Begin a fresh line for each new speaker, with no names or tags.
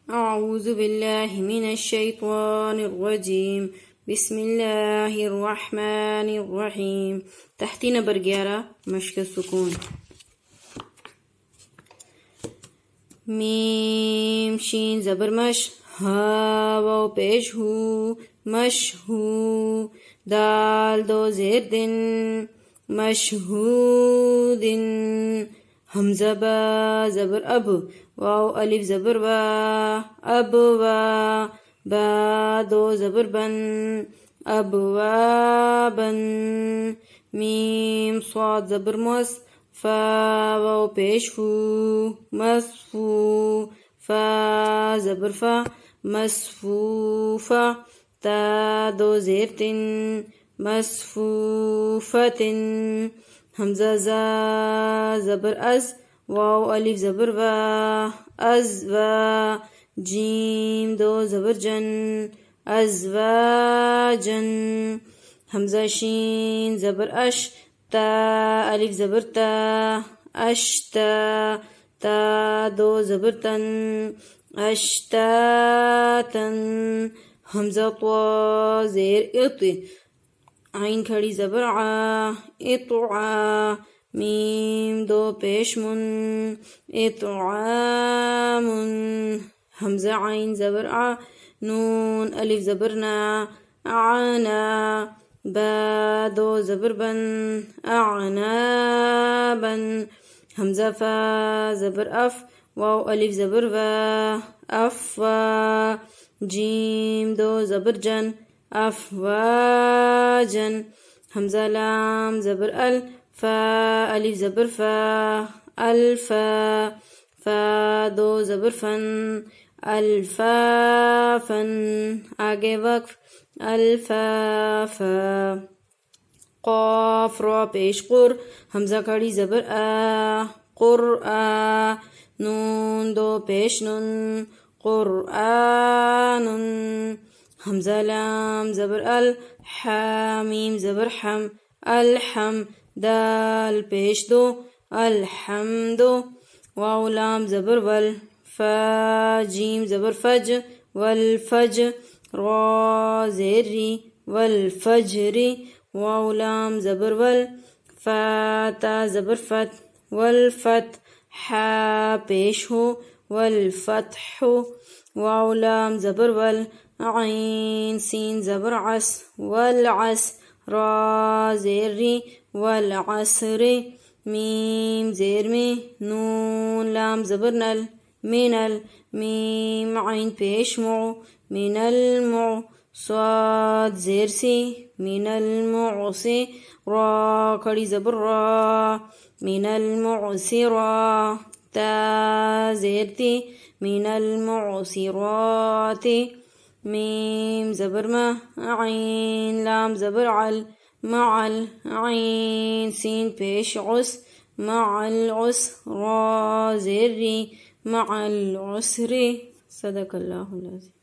أعوذ بالله من الشيطان الرجيم بسم الله الرحمن الرحيم. تحتی نمبر 11 مشق سکون. میم شین زبر مش، ہا واو پیش ہو مش ہو، دال دو زیر دن مشہودن، حمزہ با زبر اب، واو الف زبر با، اب وا، با دو زبر بن، اب وا بن، میم صاد زبر مس، فا واو پیش فو مصفو، فا زبر فا مصفوفا، تا دو زیر تن مصفوفتن، حمزہ زا زبر از، واو الف زبر وا، از وا، جیم دو زبر جن ازواجن، حمزہ شین زبر اش، تا الف زبر تا، اشتا، تا دو زبر تن اشتاتن، حمزہ طوا زیر اط، عین کھڑی زبر عا، اطعا، میم دو پیش من، اطعام، حمزہ عین زبر ع، نون الف زبر نا، اعنا، با دو زبر بن، اعنابا، حمزہ فا زبر اف، واو الف زبر وا، افوا، جیم دو زبر جن افواجن، حمزہ لام زبر ال، فا الف زبر فا، الفا، فا دو زبر فن، الفافن، آگے وقف، الفافا، قاف را پیش قر، حمزہ کھڑی زبر آ، قرآ، نون دو پیش نن، قرآن، حمزہ لام زبر ال، حامیم زبر حم، الحم، دال پیش دو، الحمد، واو لام زبر ول، فا جیم زبر فج، والفج، را زیر ری، والفجر، واو لام زبر ول، فا تا زبر فت، والفت، حا پیش ہو، والفتح، واو لام زبر ول، عین سین زبر عس، والعس، را زیر ری، والعسر، میم زیر میں، نون لام زبر نل، منل، میم عین پیش مو، من المو، صاد زیر سی، من المعصی، را کھڑی زبر را، من المعصرا، تا زیر تی، من المعصرات، میم زبر ما، عین لام زبر عل، معل، عین سین پیش عس، مع العسر، را زیر ری، مع العسر. صدق اللہ العظیم.